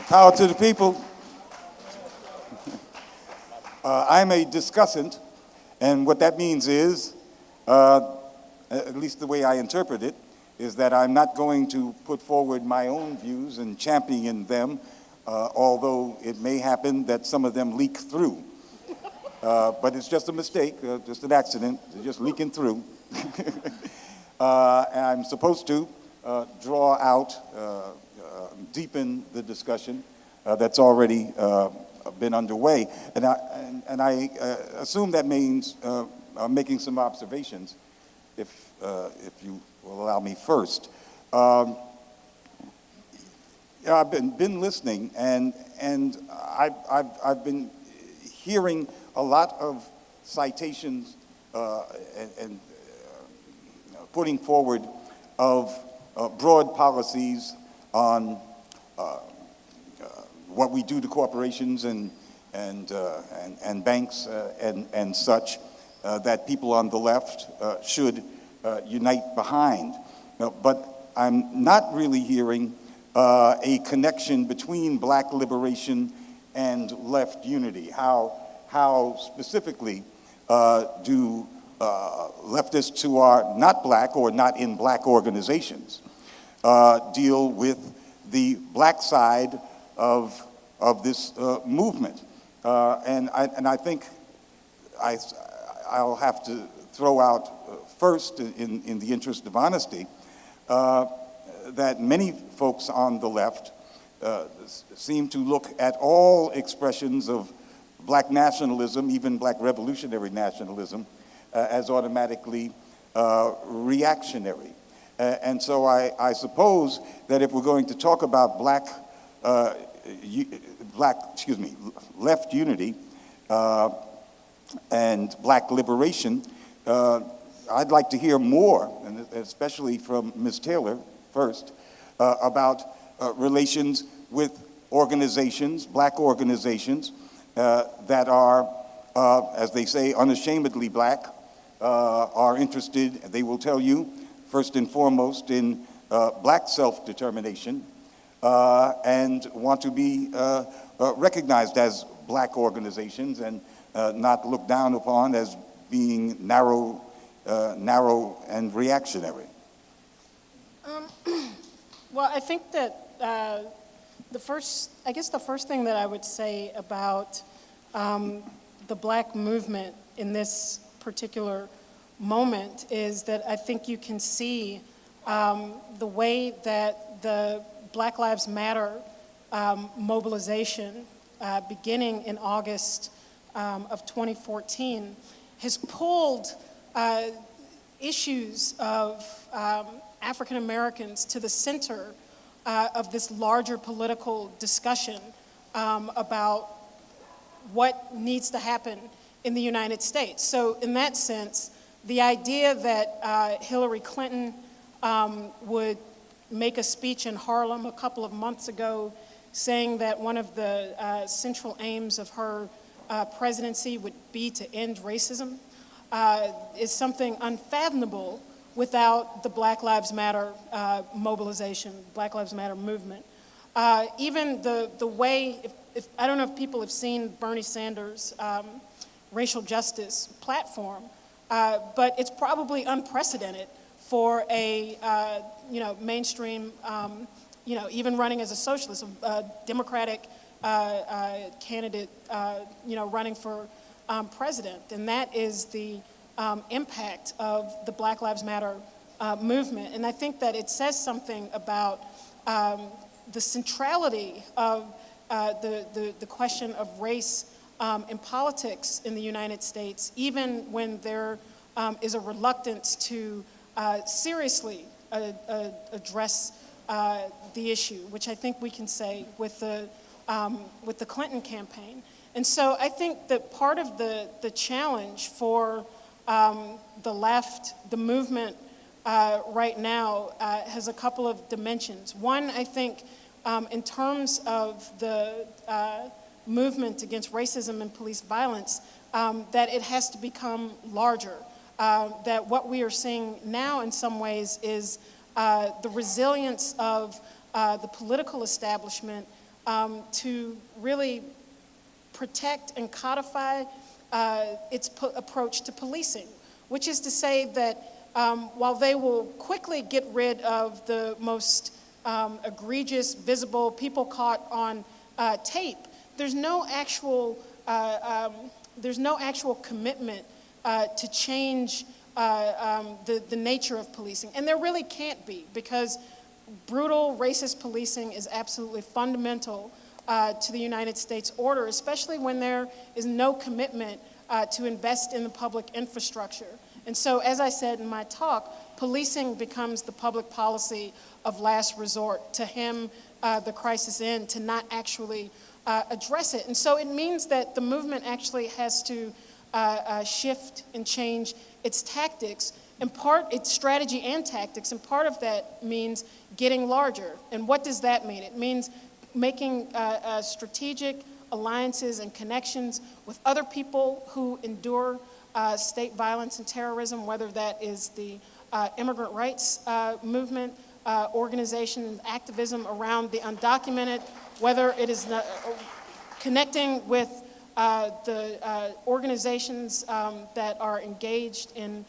Power to the people. I'm a discussant, and what that means is, at least the way I interpret it, is that I'm not going to put forward my own views and champion them, although it may happen that some of them leak through. But it's just a mistake, just an accident, they're just leaking through. And I'm supposed to draw out, deepen the discussion that's already been underway. And I assume that means making some observations, if you will allow me first. I've been listening, and I've been hearing a lot of citations and putting forward of broad policies on what we do to corporations and banks and such that people on the left should unite behind. But I'm not really hearing a connection between black liberation and left unity. How specifically do leftists who are not black or not in black organizations deal with the black side of this movement? And I think I'll have to throw out first, in the interest of honesty, that many folks on the left seem to look at all expressions of black nationalism, even black revolutionary nationalism, as automatically reactionary. And so I suppose that if we're going to talk about left unity and black liberation, I'd like to hear more, and especially from Ms. Taylor first, about relations with organizations, black organizations, that are, as they say, unashamedly black, are interested, they will tell you, first and foremost, in black self-determination, and want to be recognized as black organizations and not looked down upon as being narrow and reactionary. Well, I think that the first thing that I would say about the black movement in this particular moment is that I think you can see the way that the Black Lives Matter mobilization beginning in August of 2014 has pulled issues of African Americans to the center of this larger political discussion about what needs to happen in the United States. So in that sense, the idea that Hillary Clinton would make a speech in Harlem a couple of months ago saying that one of the central aims of her presidency would be to end racism is something unfathomable without the Black Lives Matter mobilization, Black Lives Matter movement. Even the way, if I don't know if people have seen Bernie Sanders' racial justice platform, but it's probably unprecedented for a mainstream, even running as a socialist, a Democratic candidate, running for president, and that is the impact of the Black Lives Matter movement. And I think that it says something about the centrality of the question of race in politics in the United States, even when there is a reluctance to seriously address the issue, which I think we can say with the Clinton campaign. And so I think that part of the challenge for the left, the movement right now has a couple of dimensions. One, I think in terms of the movement against racism and police violence, that it has to become larger. That what we are seeing now in some ways is the resilience of the political establishment to really protect and codify its approach to policing, which is to say that while they will quickly get rid of the most egregious, visible people caught on tape, there's no actual commitment to change the nature of policing, and there really can't be, because brutal, racist policing is absolutely fundamental to the United States order, especially when there is no commitment to invest in the public infrastructure. And so, as I said in my talk, policing becomes the public policy of last resort to hem the crisis in, to not actually address it. And so it means that the movement actually has to shift and change its tactics, its strategy and tactics, and part of that means getting larger. And what does that mean? It means making strategic alliances and connections with other people who endure state violence and terrorism, whether that is the immigrant rights movement, organization and activism around the undocumented, whether it is connecting with the organizations that are engaged in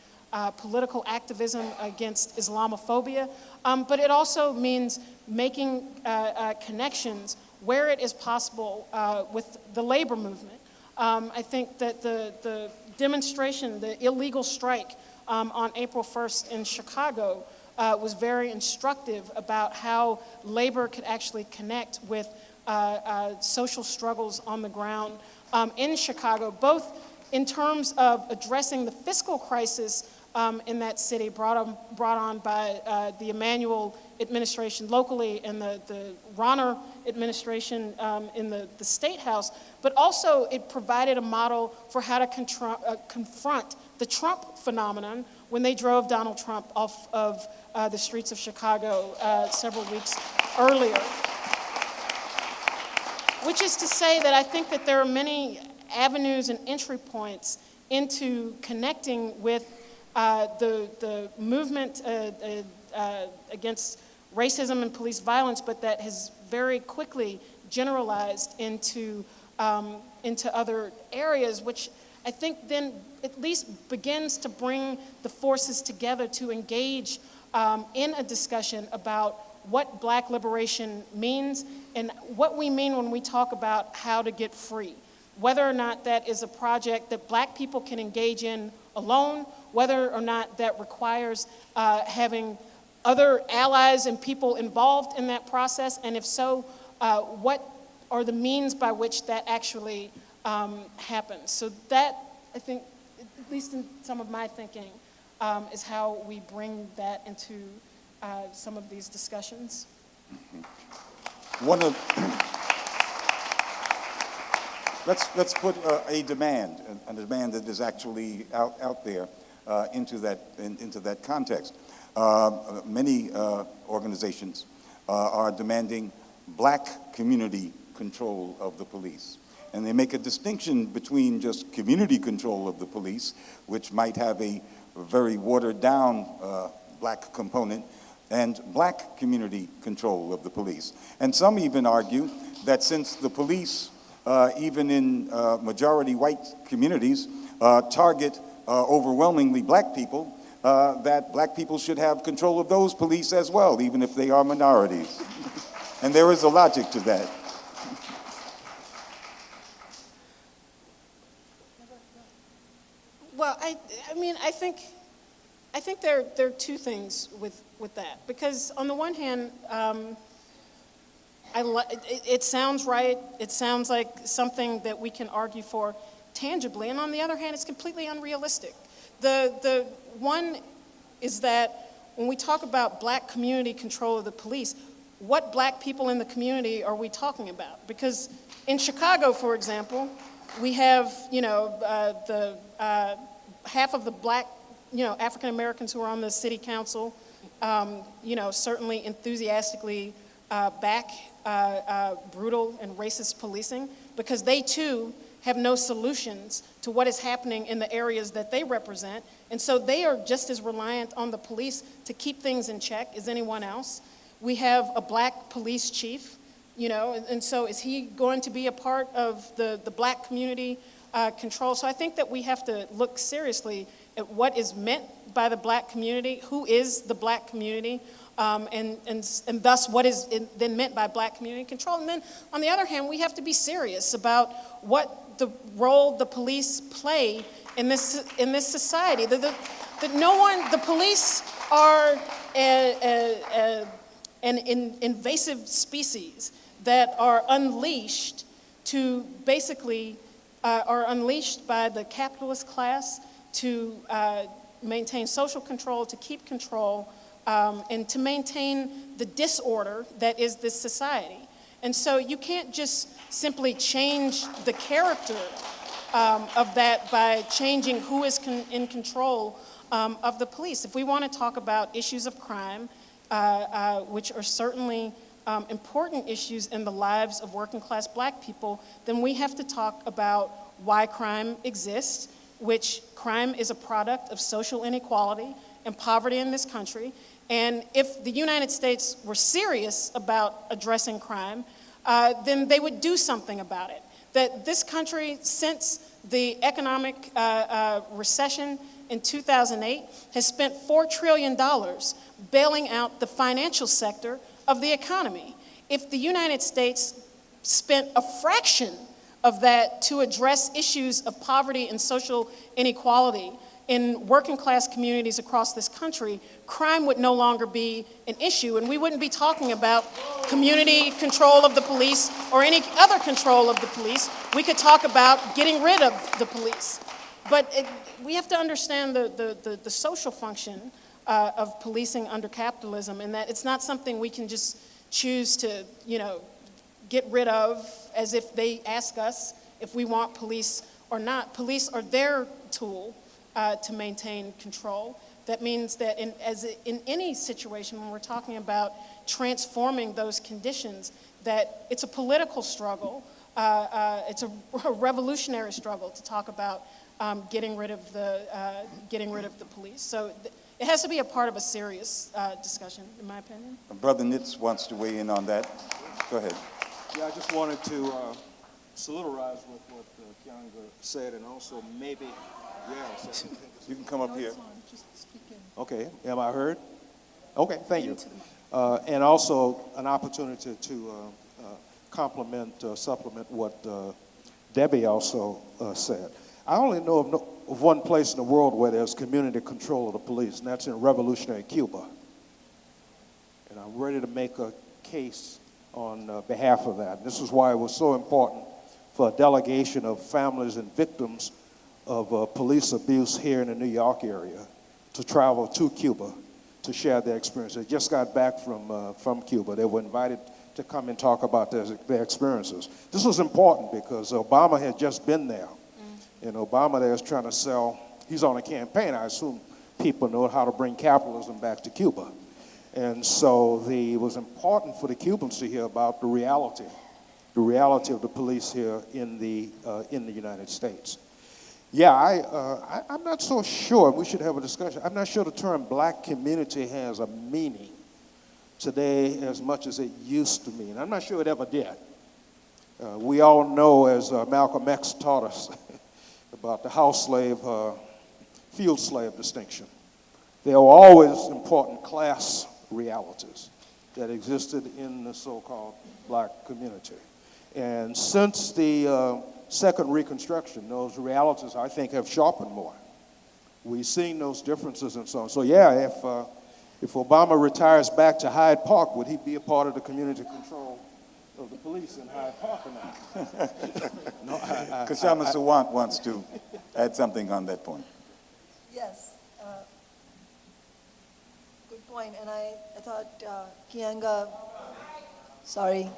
political activism against Islamophobia, but it also means making connections where it is possible with the labor movement. I think that the demonstration, the illegal strike on April 1st in Chicago was very instructive about how labor could actually connect with social struggles on the ground in Chicago, both in terms of addressing the fiscal crisis in that city brought on by the Emanuel administration locally and the Rauner administration in the State House, but also it provided a model for how to confront the Trump phenomenon when they drove Donald Trump off of the streets of Chicago several weeks earlier. Which is to say that I think that there are many avenues and entry points into connecting with the movement against racism and police violence, but that has very quickly generalized into other areas, which I think then at least begins to bring the forces together to engage in a discussion about what Black liberation means and what we mean when we talk about how to get free. Whether or not that is a project that Black people can engage in alone, whether or not that requires having other allies and people involved in that process, and if so, what are the means by which that actually happens. So that, I think, at least in some of my thinking, is how we bring that into some of these discussions. Let's put a demand that is actually out there into that context. Many organizations are demanding Black community control of the police. And they make a distinction between just community control of the police, which might have a very watered down Black component, and Black community control of the police. And some even argue that since the police, even in majority white communities, target overwhelmingly Black people, that Black people should have control of those police as well, even if they are minorities. And there is a logic to that. Well, I think there are two things with that, because on the one hand, it sounds right. It sounds like something that we can argue for tangibly, and on the other hand, it's completely unrealistic. The one is that when we talk about Black community control of the police, what Black people in the community are we talking about? Because in Chicago, for example, we have the half of the Black African Americans who are on the city council, certainly enthusiastically back brutal and racist policing, because they too have no solutions to what is happening in the areas that they represent. And so they are just as reliant on the police to keep things in check as anyone else. We have a Black police chief and so is he going to be a part of the black community control? So I think that we have to look seriously at what is meant by the black community, who is the black community, and thus what is then meant by black community control. And then on the other hand, we have to be serious about what the role the police play in this society. The police are an invasive species that are unleashed to basically are unleashed by the capitalist class to maintain social control, to keep control, and to maintain the disorder that is this society. And so you can't just simply change the character of that by changing who is in control of the police. If we want to talk about issues of crime, which are certainly important issues in the lives of working class black people, then we have to talk about why crime exists, which crime is a product of social inequality and poverty in this country. And if the United States were serious about addressing crime, then they would do something about it. That this country, since the economic recession in 2008, has spent $4 trillion bailing out the financial sector of the economy. If the United States spent a fraction of that to address issues of poverty and social inequality in working class communities across this country, crime would no longer be an issue, and we wouldn't be talking about community control of the police or any other control of the police. We could talk about getting rid of the police. But we have to understand the social function of policing under capitalism, and that it's not something we can just choose to, get rid of as if they ask us if we want police or not. Police are their tool to maintain control. That means that in any situation when we're talking about transforming those conditions, that it's a political struggle, it's a revolutionary struggle to talk about getting rid of the police. So it has to be a part of a serious discussion, in my opinion. Brother Nimtz wants to weigh in on that. Go ahead. Yeah, I just wanted to solidarize with what Keeanga said, and also maybe, You can come up here. Okay, am I heard? Okay, thank you. And also an opportunity to supplement what Debbie also said. I only know of one place in the world where there's community control of the police, and that's in revolutionary Cuba. And I'm ready to make a case on behalf of that. This is why it was so important for a delegation of families and victims of police abuse here in the New York area to travel to Cuba to share their experience. They just got back from Cuba. They were invited to come and talk about their experiences. This was important because Obama had just been there. And Obama there is trying to sell, he's on a campaign. I assume people know how to bring capitalism back to Cuba. And so it was important for the Cubans to hear about the reality of the police here in the United States. Yeah, I'm not so sure, we should have a discussion. I'm not sure the term black community has a meaning today as much as it used to mean. I'm not sure it ever did. We all know, as Malcolm X taught us, about the house slave, field slave distinction. There were always important class realities that existed in the so-called black community. And since the Second Reconstruction, those realities, I think, have sharpened more. We've seen those differences and so on. So yeah, if Obama retires back to Hyde Park, would he be a part of the community control of the police in Hyde Park or not? No, Kshama Sawant wants to add something on that point. Yes, good point. And I thought Keeanga, sorry.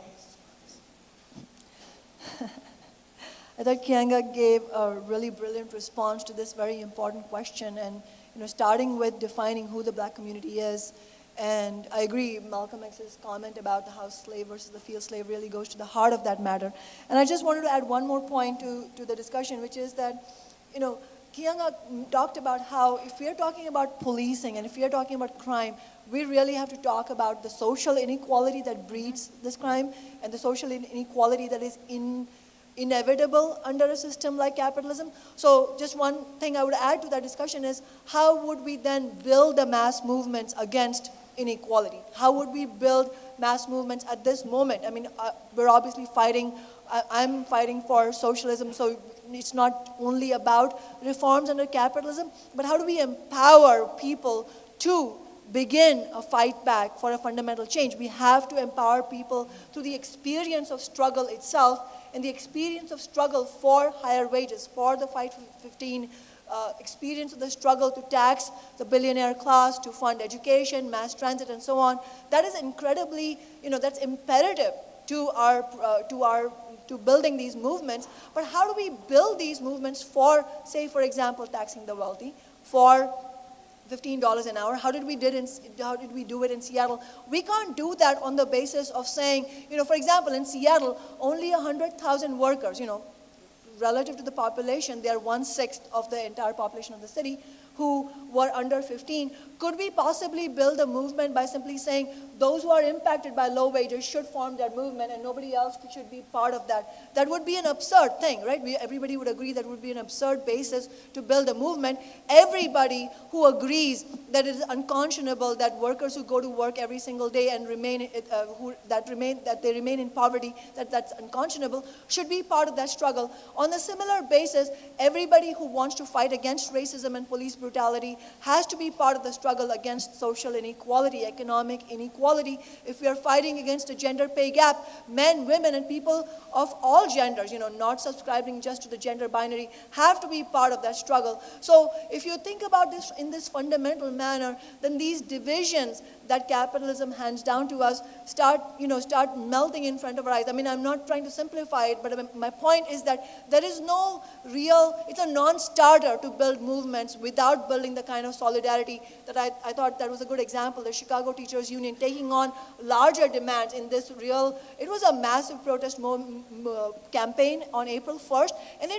I thought Keeanga gave a really brilliant response to this very important question, and starting with defining who the black community is. And I agree, Malcolm X's comment about the house slave versus the field slave really goes to the heart of that matter. And I just wanted to add one more point to the discussion, which is that, Keeanga talked about how if we are talking about policing and if we are talking about crime, we really have to talk about the social inequality that breeds this crime and the social inequality that is inevitable under a system like capitalism. So just one thing I would add to that discussion is how would we then build the mass movements against inequality? How would we build mass movements at this moment? I mean, we're obviously fighting, I'm fighting for socialism, so it's not only about reforms under capitalism, but how do we empower people to begin a fight back for a fundamental change? We have to empower people through the experience of struggle itself and the experience of struggle for higher wages, for the Fight for 15, experience of the struggle to tax the billionaire class, to fund education, mass transit, and so on. That is incredibly, that's imperative to to building these movements. But how do we build these movements for, say, for example, taxing the wealthy, for $15 an hour? How did we do it in Seattle? We can't do that on the basis of saying, for example, in Seattle, only 100,000 workers, relative to the population, they are 1/6 of the entire population of the city, who were under 15. Could we possibly build a movement by simply saying those who are impacted by low wages should form their movement and nobody else should be part of that? That would be an absurd thing, right? Everybody would agree that would be an absurd basis to build a movement. Everybody who agrees that it is unconscionable that workers who go to work every single day and that they remain in poverty, that's unconscionable, should be part of that struggle. On a similar basis, everybody who wants to fight against racism and police brutality has to be part of the struggle against social inequality, economic inequality. If we are fighting against a gender pay gap, men, women, and people of all genders, not subscribing just to the gender binary, have to be part of that struggle. So if you think about this in this fundamental manner, then these divisions that capitalism hands down to us start melting in front of our eyes. I mean, I'm not trying to simplify it, but my point is that there is no it's a non-starter to build movements without building the kind of solidarity that I thought that was a good example. The Chicago Teachers Union taking on larger demands in this it was a massive protest campaign on April 1st, and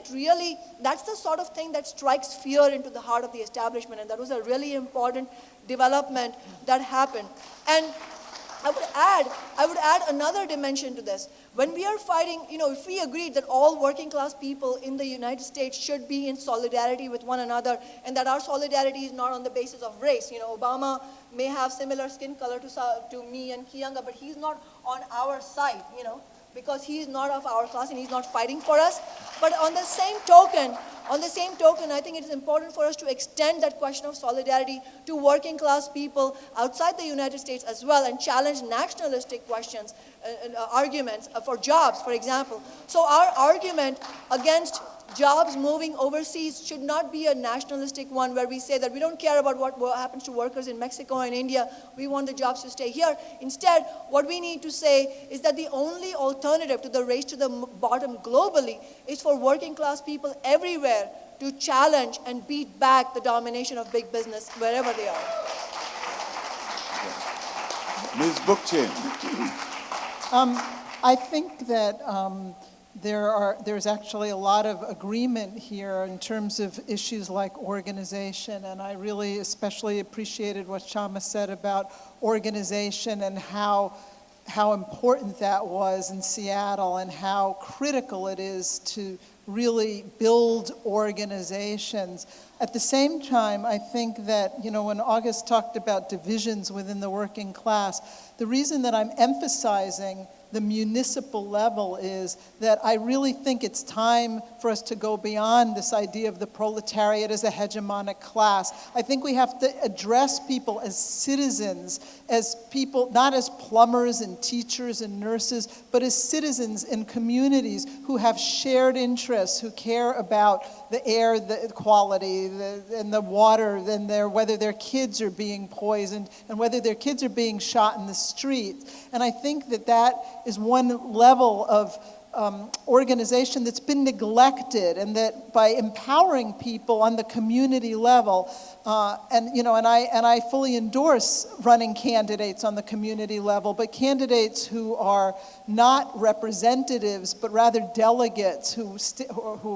that's the sort of thing that strikes fear into the heart of the establishment, and that was a really important development that happened. And I would add another dimension to this. When we are fighting, if we agreed that all working class people in the United States should be in solidarity with one another, and that our solidarity is not on the basis of race. Obama may have similar skin color to me and Keeanga, but he's not on our side, because he's not of our class and he's not fighting for us. But on the same token, I think it is important for us to extend that question of solidarity to working class people outside the United States as well, and challenge nationalistic questions, arguments for jobs, for example. So our argument against jobs moving overseas should not be a nationalistic one where we say that we don't care about what happens to workers in Mexico and India, we want the jobs to stay here. Instead, what we need to say is that the only alternative to the race to the bottom globally is for working class people everywhere to challenge and beat back the domination of big business wherever they are. Ms. Bookchin. I think that there's actually a lot of agreement here in terms of issues like organization, and I really especially appreciated what Kshama said about organization and how important that was in Seattle and how critical it is to really build organizations. At the same time, I think that, when August talked about divisions within the working class, the reason that I'm emphasizing the municipal level is that I really think it's time for us to go beyond this idea of the proletariat as a hegemonic class. I think we have to address people as citizens, as people, not as plumbers and teachers and nurses, but as citizens in communities who have shared interests, who care about the air, the quality, and the water, and whether their kids are being poisoned, and whether their kids are being shot in the street. And I think that is one level of organization that's been neglected, and that by empowering people on the community level, and I fully endorse running candidates on the community level, but candidates who are not representatives but rather delegates who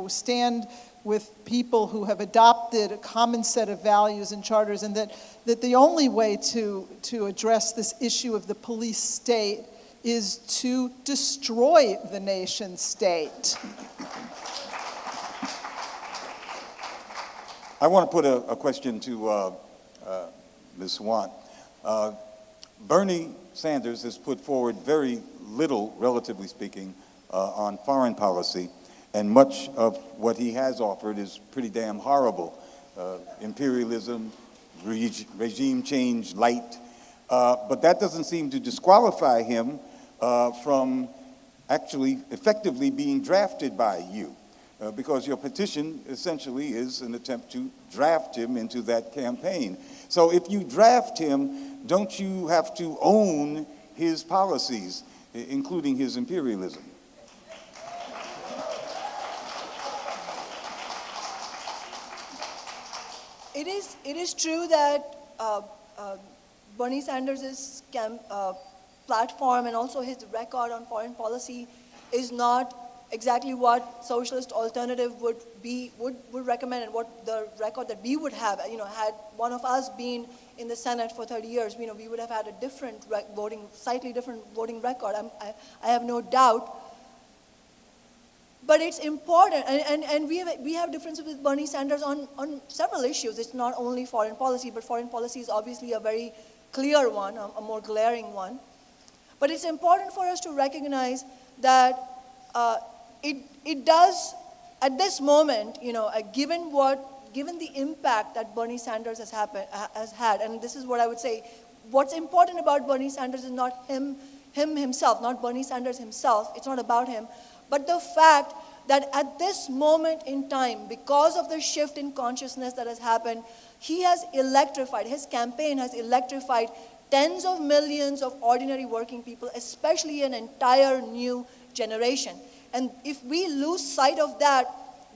stand with people who have adopted a common set of values and charters, and that the only way to address this issue of the police state is to destroy the nation state. I want to put a question to Ms. Sawant. Bernie Sanders has put forward very little, relatively speaking, on foreign policy, and much of what he has offered is pretty damn horrible. Imperialism, regime change, light. But that doesn't seem to disqualify him from actually effectively being drafted by you. Because your petition essentially is an attempt to draft him into that campaign. So if you draft him, don't you have to own his policies, including his imperialism? It is true that Bernie Sanders' platform and also his record on foreign policy is not exactly what Socialist Alternative would recommend, and what the record that we would have. Had one of us been in the Senate for 30 years, we would have had a different slightly different voting record. I have no doubt. But it's important, and we have differences with Bernie Sanders on several issues. It's not only foreign policy, but foreign policy is obviously a very clear one, a more glaring one. But it's important for us to recognize that it does, at this moment, given the impact that Bernie Sanders has had, and this is what I would say, what's important about Bernie Sanders is not him himself, not Bernie Sanders himself. It's not about him. But the fact that at this moment in time, because of the shift in consciousness that has happened, his campaign has electrified tens of millions of ordinary working people, especially an entire new generation. And if we lose sight of that,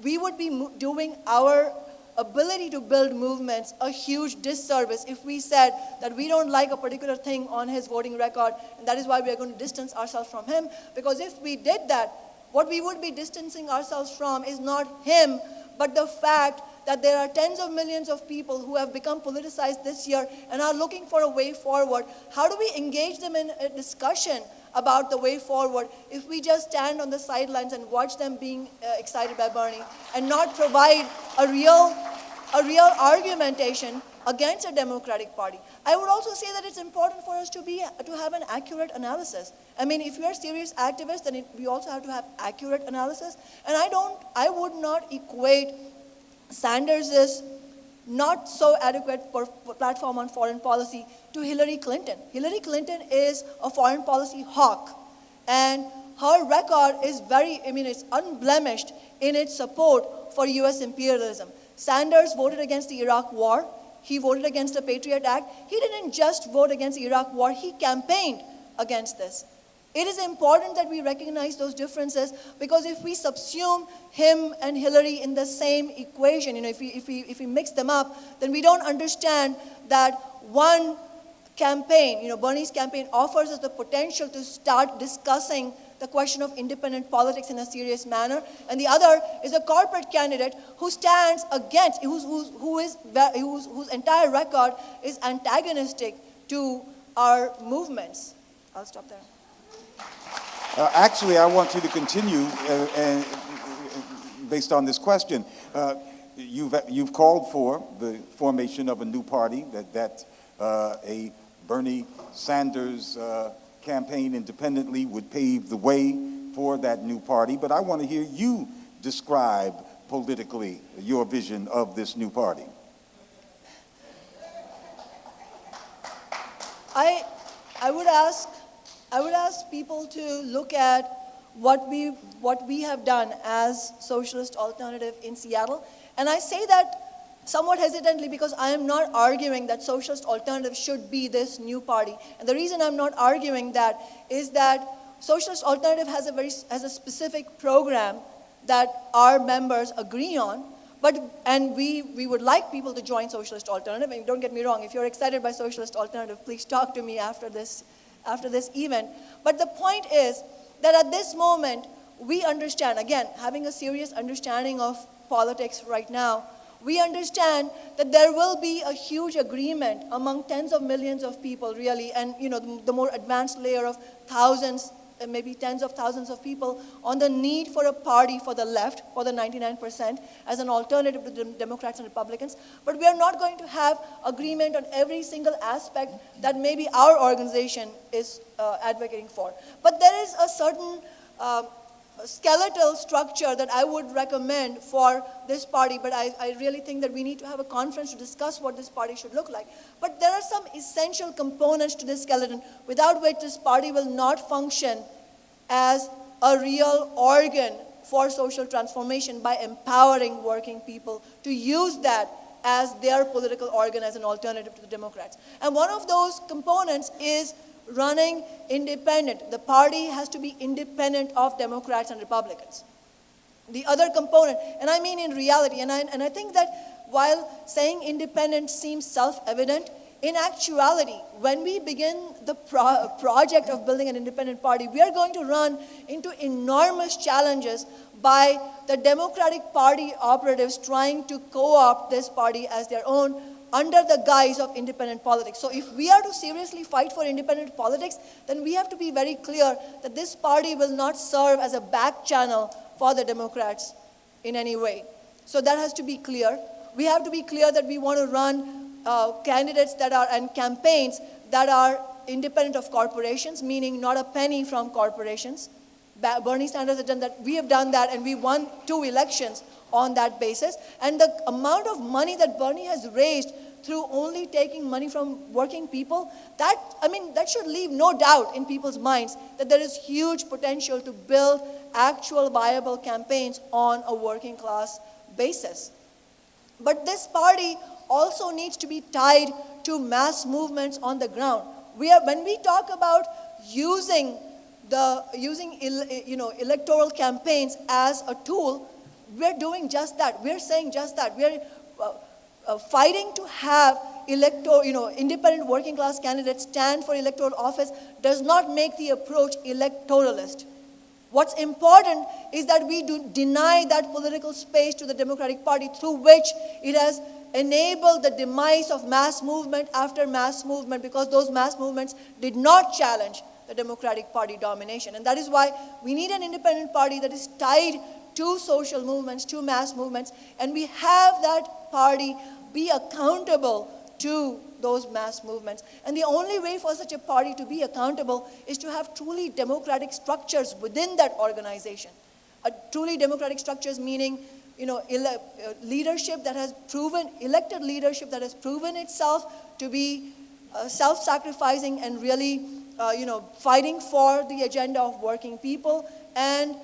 we would be doing our ability to build movements a huge disservice if we said that we don't like a particular thing on his voting record, and that is why we are going to distance ourselves from him. Because if we did that, what we would be distancing ourselves from is not him, but the fact that there are tens of millions of people who have become politicized this year and are looking for a way forward. How do we engage them in a discussion about the way forward if we just stand on the sidelines and watch them being excited by Bernie and not provide a real argumentation against a Democratic Party? I would also say that it's important for us to have an accurate analysis. I mean, if we are serious activists, then we also have to have accurate analysis. And I would not equate Sanders' not so adequate platform on foreign policy to Hillary Clinton. Hillary Clinton is a foreign policy hawk, and her record is it's unblemished in its support for US imperialism. Sanders voted against the Iraq War. He voted against the Patriot Act. He didn't just vote against the Iraq War, he campaigned against this. It is important that we recognize those differences, because if we subsume him and Hillary in the same equation, if we mix them up, then we don't understand that one campaign, Bernie's campaign, offers us the potential to start discussing the question of independent politics in a serious manner, and the other is a corporate candidate who stands against, whose entire record is antagonistic to our movements. I'll stop there. Actually, I want you to continue based on this question. You've called for the formation of a new party, that a Bernie Sanders campaign independently would pave the way for that new party. But I want to hear you describe politically your vision of this new party. I would ask people to look at what we have done as Socialist Alternative in Seattle. And I say that somewhat hesitantly because I am not arguing that Socialist Alternative should be this new party. And the reason I'm not arguing that is that Socialist Alternative has a specific program that our members agree on. And we would like people to join Socialist Alternative. And don't get me wrong, if you're excited by Socialist Alternative, please talk to me after this event. But the point is that at this moment, we understand, again, having a serious understanding of politics right now, we understand that there will be a huge agreement among tens of millions of people, really, and the more advanced layer of thousands, maybe tens of thousands of people, on the need for a party for the left, for the 99%, as an alternative to the Democrats and Republicans. But we are not going to have agreement on every single aspect that maybe our organization is advocating for. But there is a certain skeletal structure that I would recommend for this party, but I really think that we need to have a conference to discuss what this party should look like. But there are some essential components to this skeleton without which this party will not function as a real organ for social transformation by empowering working people to use that as their political organ as an alternative to the Democrats. And one of those components is running independent. The party has to be independent of Democrats and Republicans. The other component, and I mean in reality, and I think that while saying independent seems self-evident, in actuality, when we begin the project of building an independent party, we are going to run into enormous challenges by the Democratic Party operatives trying to co-opt this party as their own under the guise of independent politics. So if we are to seriously fight for independent politics, then we have to be very clear that this party will not serve as a back channel for the Democrats in any way. So that has to be clear. We have to be clear that we want to run candidates that are, and campaigns that are independent of corporations, meaning not a penny from corporations. Bernie Sanders has done that. We have done that, and we won 2 elections on that basis. And the amount of money that Bernie has raised through only taking money from working people, that should leave no doubt in people's minds that there is huge potential to build actual viable campaigns on a working class basis. But this party also needs to be tied to mass movements on the ground. When we talk about using electoral campaigns as a tool, we're doing just that. We're saying just that. We're fighting to have independent working class candidates stand for electoral office does not make the approach electoralist. What's important is that we do deny that political space to the Democratic Party through which it has enabled the demise of mass movement after mass movement, because those mass movements did not challenge the Democratic Party domination. And that is why we need an independent party that is tied to social movements, to mass movements, and we have that party be accountable to those mass movements. And the only way for such a party to be accountable is to have truly democratic structures within that organization. Truly democratic structures meaning leadership that has proven, elected leadership that has proven itself to be self-sacrificing and really fighting for the agenda of working people, and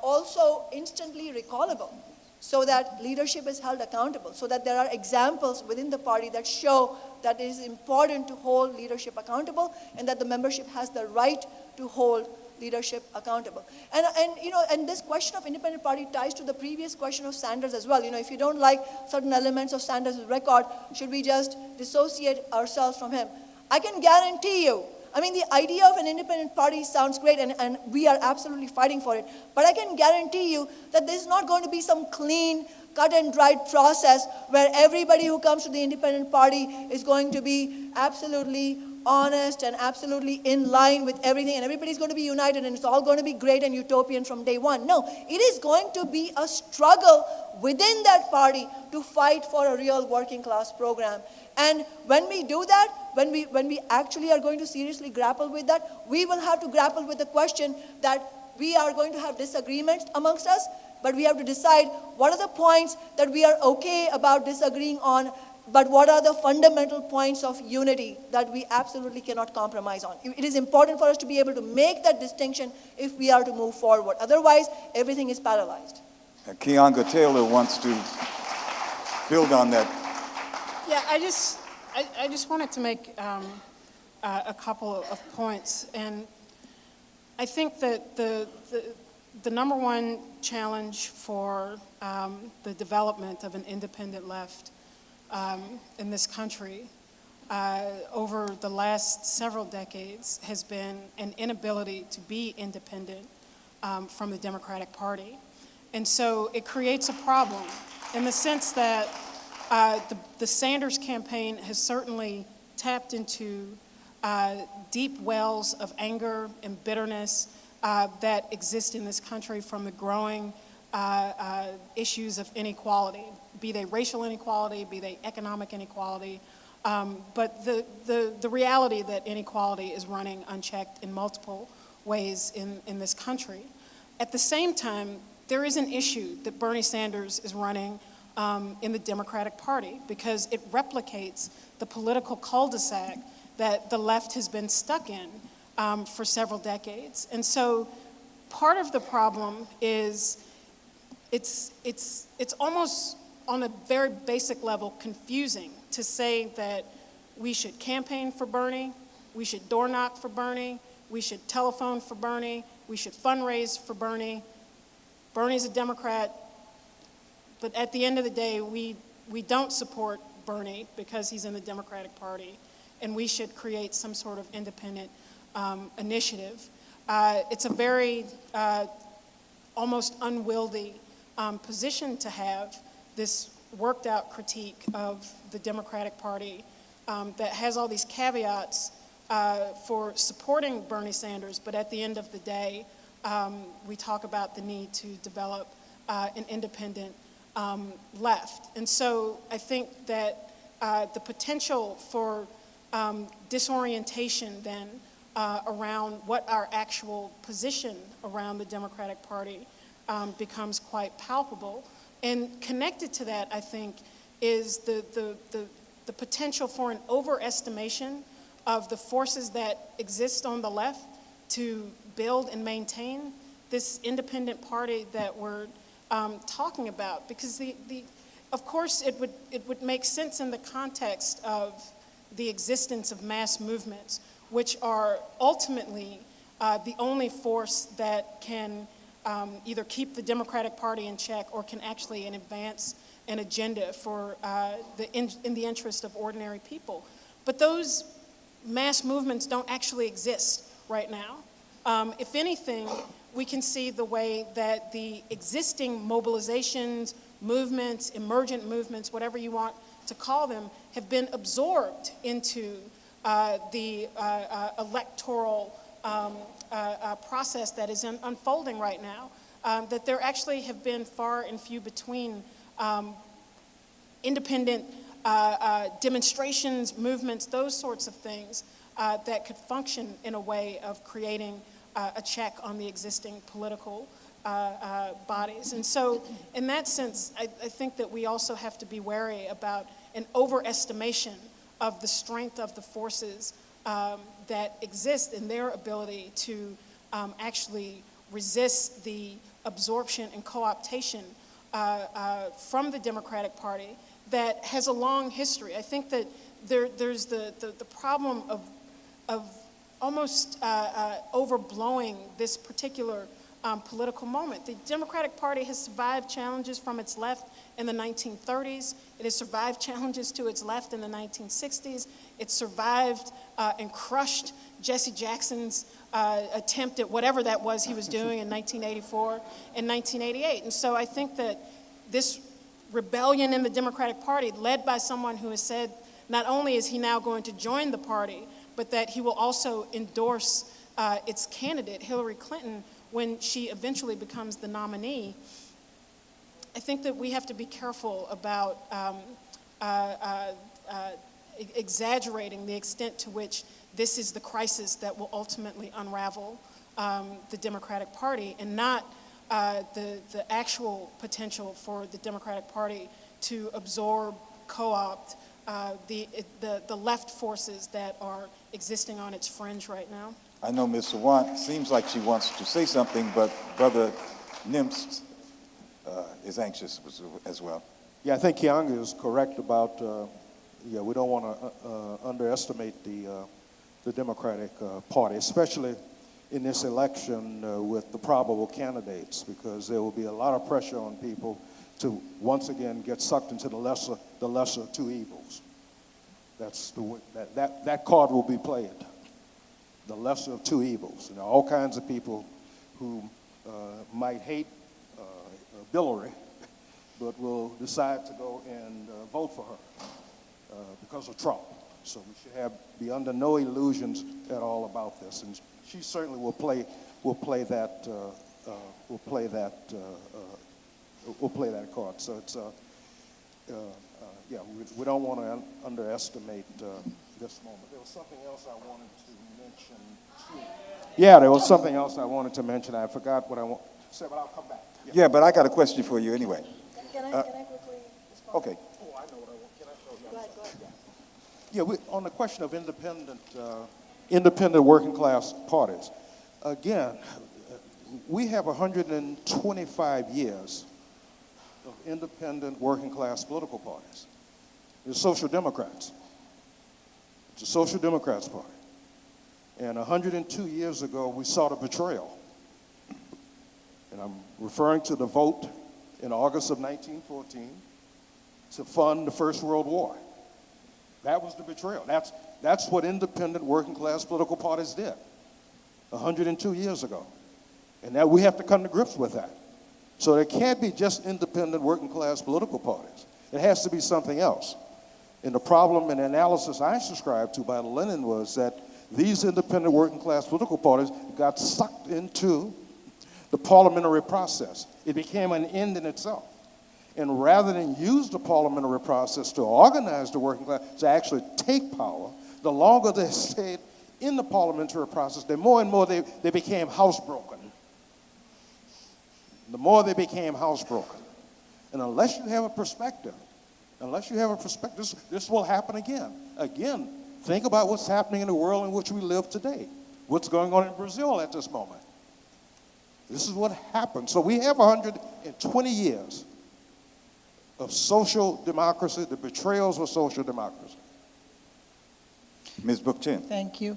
also instantly recallable, so that leadership is held accountable, so that there are examples within the party that show that it is important to hold leadership accountable and that the membership has the right to hold leadership accountable. And this question of independent party ties to the previous question of Sanders as well. If you don't like certain elements of Sanders' record, should we just dissociate ourselves from him? I can guarantee you, the idea of an independent party sounds great, and we are absolutely fighting for it. But I can guarantee you that there's not going to be some clean, cut and dried process where everybody who comes to the independent party is going to be absolutely honest and absolutely in line with everything, and everybody's going to be united, and it's all going to be great and utopian from day one. No, it is going to be a struggle within that party to fight for a real working class program. And when we do that, when we actually are going to seriously grapple with that, we will have to grapple with the question that we are going to have disagreements amongst us, but we have to decide what are the points that we are okay about disagreeing on, but what are the fundamental points of unity that we absolutely cannot compromise on. It is important for us to be able to make that distinction if we are to move forward. Otherwise, everything is paralyzed. Keeanga Taylor wants to build on that. Yeah, I just wanted to make a couple of points, and I think that the number one challenge for the development of an independent left in this country over the last several decades has been an inability to be independent from the Democratic Party. And so it creates a problem in the sense that the Sanders campaign has certainly tapped into deep wells of anger and bitterness that exist in this country from the growing issues of inequality, be they racial inequality, be they economic inequality, but the reality that inequality is running unchecked in multiple ways in this country. At the same time, there is an issue that Bernie Sanders is running in the Democratic Party because it replicates the political cul-de-sac that the left has been stuck in for several decades. And so part of the problem is it's almost on a very basic level confusing to say that we should campaign for Bernie, we should door knock for Bernie, we should telephone for Bernie, we should fundraise for Bernie. Bernie's a Democrat, but at the end of the day, we don't support Bernie because he's in the Democratic Party, and we should create some sort of independent initiative. It's a very almost unwieldy position to have, this worked out critique of the Democratic Party that has all these caveats for supporting Bernie Sanders, but at the end of the day, we talk about the need to develop an independent left. And so I think that the potential for disorientation then around what our actual position around the Democratic Party becomes quite palpable. And connected to that, I think, is the potential for an overestimation of the forces that exist on the left to build and maintain this independent party that we're talking about. Because of course it would make sense in the context of the existence of mass movements, which are ultimately the only force that can either keep the Democratic Party in check or can actually advance an agenda for in the interest of ordinary people. But those mass movements don't actually exist right now. If anything, we can see the way that the existing mobilizations, movements, emergent movements, whatever you want to call them, have been absorbed into the electoral process that is unfolding right now, that there actually have been far and few between independent demonstrations, movements, those sorts of things that could function in a way of creating a check on the existing political bodies. And so in that sense, I think that we also have to be wary about an overestimation of the strength of the forces that exist in their ability to actually resist the absorption and co-optation from the Democratic Party that has a long history. I think that there's the problem of almost overblowing this particular political moment. The Democratic Party has survived challenges from its left in the 1930s. It has survived challenges to its left in the 1960s. It survived and crushed Jesse Jackson's attempt at whatever that was he was doing in 1984 and 1988. And so I think that this rebellion in the Democratic Party, led by someone who has said not only is he now going to join the party, but that he will also endorse its candidate, Hillary Clinton, when she eventually becomes the nominee. I think that we have to be careful about exaggerating the extent to which this is the crisis that will ultimately unravel the Democratic Party, and not the actual potential for the Democratic Party to absorb, co-opt the left forces that are existing on its fringe right now. I know Ms. Sawant seems like she wants to say something, but Brother Nimtz is anxious as well. Yeah, I think Keeanga is correct about, we don't want to underestimate the Democratic Party, especially in this election with the probable candidates, because there will be a lot of pressure on people to once again get sucked into the lesser of two evils. That's that card will be played. The lesser of two evils. And there are all kinds of people who might hate Hillary, but will decide to go and vote for her because of Trump. So we should be under no illusions at all about this, and she certainly will play that card. So it's yeah, we don't want to underestimate this moment. There was something else I wanted to mention too. Yeah, there was something else I wanted to mention. I forgot what I want to say, but I'll come back. Yeah, but I got a question for you anyway. Can I quickly respond? Okay. Oh, I know what I want. Can I show you? Go ahead. Yeah, on the question of independent working class parties, again, we have 125 years of independent working class political parties. The Social Democrats. It's a Social Democrats party. And 102 years ago, we saw the betrayal. And I'm referring to the vote in August of 1914 to fund the First World War. That was the betrayal. That's what independent working class political parties did 102 years ago. And now we have to come to grips with that. So there can't be just independent working class political parties. It has to be something else. And the problem and analysis I subscribed to by Lenin was that these independent working class political parties got sucked into the parliamentary process. It became an end in itself. And rather than use the parliamentary process to organize the working class, to actually take power, the longer they stayed in the parliamentary process, the more and more they became housebroken. The more they became housebroken. And unless you have a perspective, this will happen again. Again, think about what's happening in the world in which we live today. What's going on in Brazil at this moment. This is what happened. So we have 120 years of social democracy, the betrayals of social democracy. Ms. Bookchin. Thank you.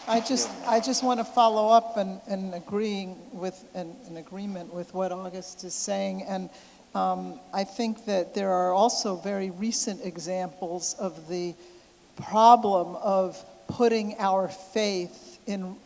I just want to follow up and agreeing with in agreement with what August is saying, and I think that there are also very recent examples of the problem of putting our faith in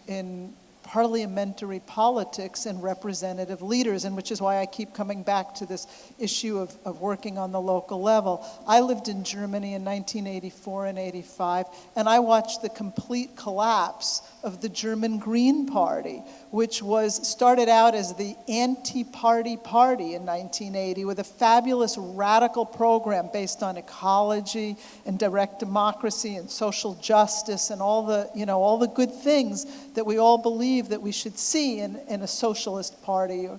parliamentary politics and representative leaders, and which is why I keep coming back to this issue of working on the local level. I lived in Germany in 1984 and 85, and I watched the complete collapse of the German Green Party, which started out as the anti-party party in 1980 with a fabulous radical program based on ecology and direct democracy and social justice and all the good things that we all believe that we should see in a socialist party.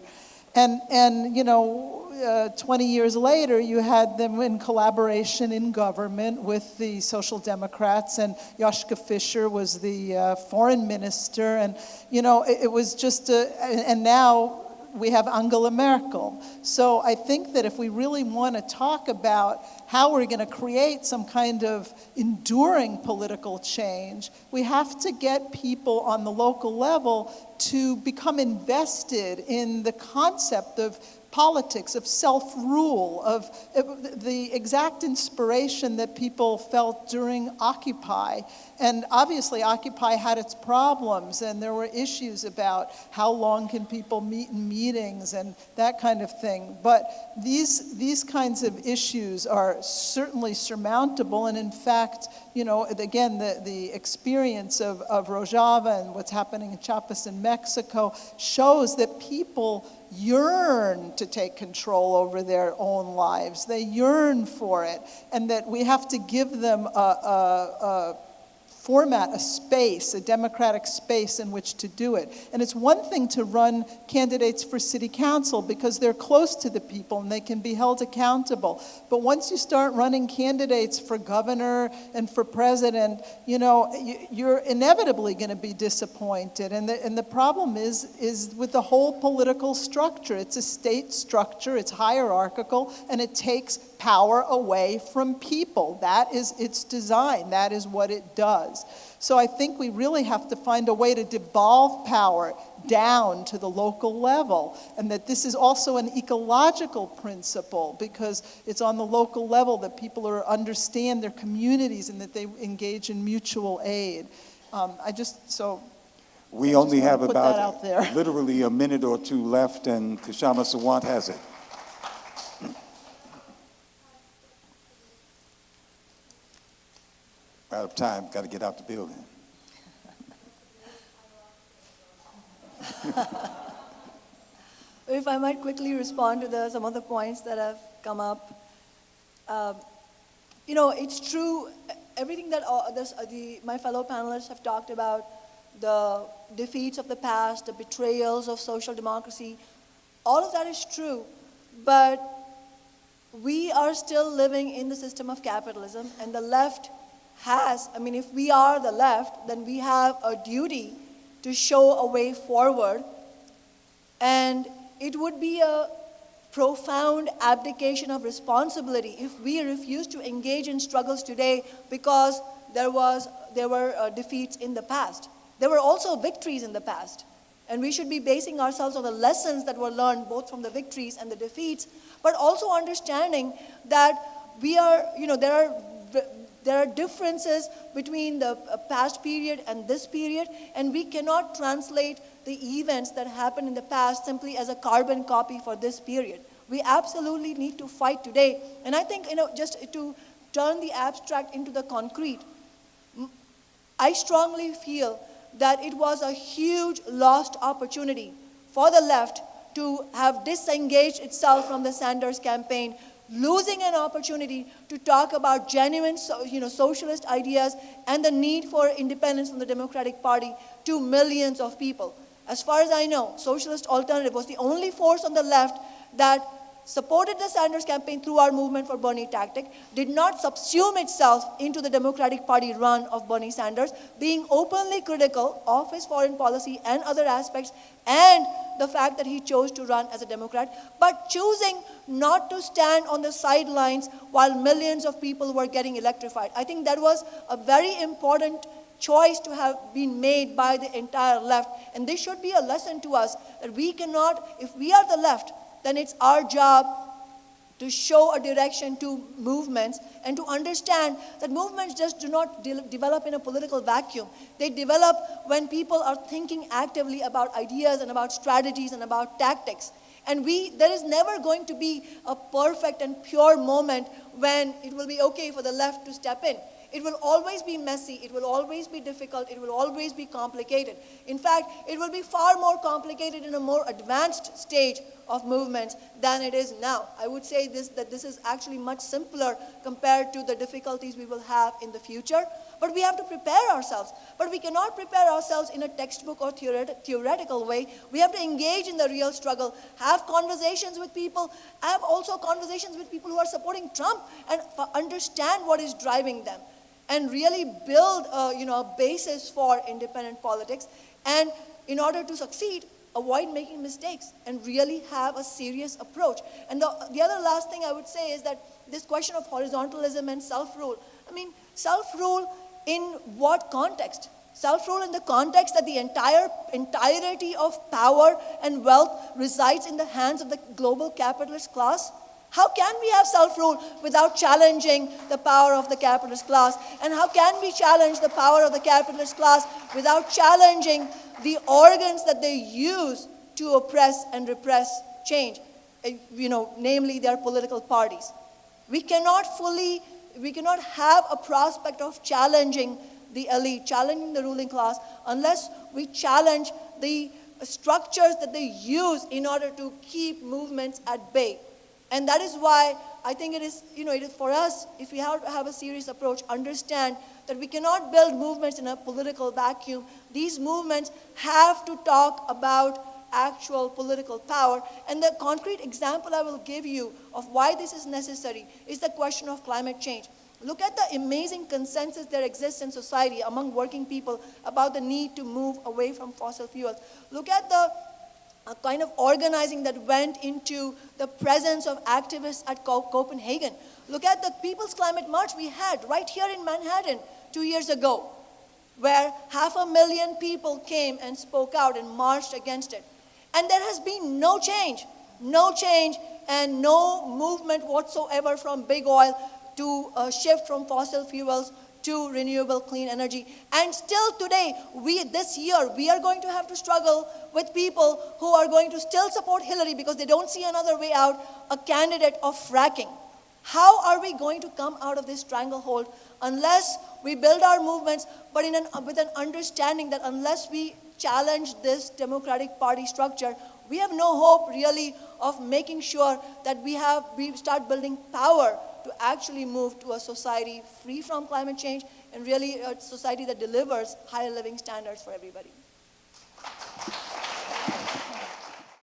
And 20 years later, you had them in collaboration in government with the Social Democrats, and Joschka Fischer was the foreign minister, and it was just and now we have Angela Merkel. So I think that if we really want to talk about how we're going to create some kind of enduring political change, we have to get people on the local level to become invested in the concept of politics, of self-rule, of the exact inspiration that people felt during Occupy. And obviously Occupy had its problems, and there were issues about how long can people meet in meetings and that kind of thing. But these kinds of issues are certainly surmountable, and in fact, again, the experience of Rojava and what's happening in Chiapas in Mexico shows that people yearn to take control over their own lives. They yearn for it, and that we have to give them a format, a space, a democratic space in which to do it. And it's one thing to run candidates for city council because they're close to the people and they can be held accountable. But once you start running candidates for governor and for president, you're inevitably going to be disappointed. And the problem is with the whole political structure. It's a state structure, it's hierarchical, and it takes power away from people. That is its design. That is what it does. So I think we really have to find a way to devolve power down to the local level, and that this is also an ecological principle because it's on the local level that people understand their communities and that they engage in mutual aid. We just only wanna have put that out about there. literally a minute or two left, and Kshama Sawant has it. Out of time, got to get out the building. If I might quickly respond to some of the points that have come up. It's true, everything that my fellow panelists have talked about, the defeats of the past, the betrayals of social democracy, all of that is true, but we are still living in the system of capitalism, and the left if we are the left, then we have a duty to show a way forward, and it would be a profound abdication of responsibility if we refuse to engage in struggles today because there were defeats in the past. There were also victories in the past, and we should be basing ourselves on the lessons that were learned both from the victories and the defeats, but also understanding that there are differences between the past period and this period, and we cannot translate the events that happened in the past simply as a carbon copy for this period. We absolutely need to fight today. And I think, just to turn the abstract into the concrete, I strongly feel that it was a huge lost opportunity for the left to have disengaged itself from the Sanders campaign, losing an opportunity to talk about genuine socialist ideas and the need for independence from the Democratic Party to millions of people. As far as I know, Socialist Alternative was the only force on the left that supported the Sanders campaign through our movement for Bernie tactic, did not subsume itself into the Democratic Party run of Bernie Sanders, being openly critical of his foreign policy and other aspects, and the fact that he chose to run as a Democrat, but choosing not to stand on the sidelines while millions of people were getting electrified. I think that was a very important choice to have been made by the entire left, and this should be a lesson to us that we cannot, if we are the left, then it's our job to show a direction to movements and to understand that movements just do not develop in a political vacuum. They develop when people are thinking actively about ideas and about strategies and about tactics. And there is never going to be a perfect and pure moment when it will be okay for the left to step in. It will always be messy, it will always be difficult, it will always be complicated. In fact, it will be far more complicated in a more advanced stage of movements than it is now. I would say that this is actually much simpler compared to the difficulties we will have in the future, but we have to prepare ourselves. But we cannot prepare ourselves in a textbook or theoretical way. We have to engage in the real struggle, have conversations with people, have also conversations with people who are supporting Trump and understand what is driving them, and really build a basis for independent politics, and in order to succeed, avoid making mistakes and really have a serious approach. And the other last thing I would say is that this question of horizontalism and self-rule. I mean, self-rule in what context? Self-rule in the context that the entirety of power and wealth resides in the hands of the global capitalist class? How can we have self-rule without challenging the power of the capitalist class? And how can we challenge the power of the capitalist class without challenging the organs that they use to oppress and repress change, namely their political parties? We cannot have a prospect of challenging the elite, challenging the ruling class, unless we challenge the structures that they use in order to keep movements at bay. And that is why I think it is for us, if we have to have a serious approach, understand that we cannot build movements in a political vacuum. These movements have to talk about actual political power. And the concrete example I will give you of why this is necessary is the question of climate change. Look at the amazing consensus that exists in society among working people about the need to move away from fossil fuels. Look at the kind of organizing that went into the presence of activists at Copenhagen. Look at the People's Climate March we had right here in Manhattan 2 years ago, where 500,000 people came and spoke out and marched against it. And there has been no change and no movement whatsoever from big oil to shift from fossil fuels to renewable clean energy. And still today, this year, we are going to have to struggle with people who are going to still support Hillary because they don't see another way out, a candidate of fracking. How are we going to come out of this stranglehold unless we build our movements, but with an understanding that unless we challenge this Democratic Party structure, we have no hope really of making sure that we start building power to actually move to a society free from climate change and really a society that delivers higher living standards for everybody.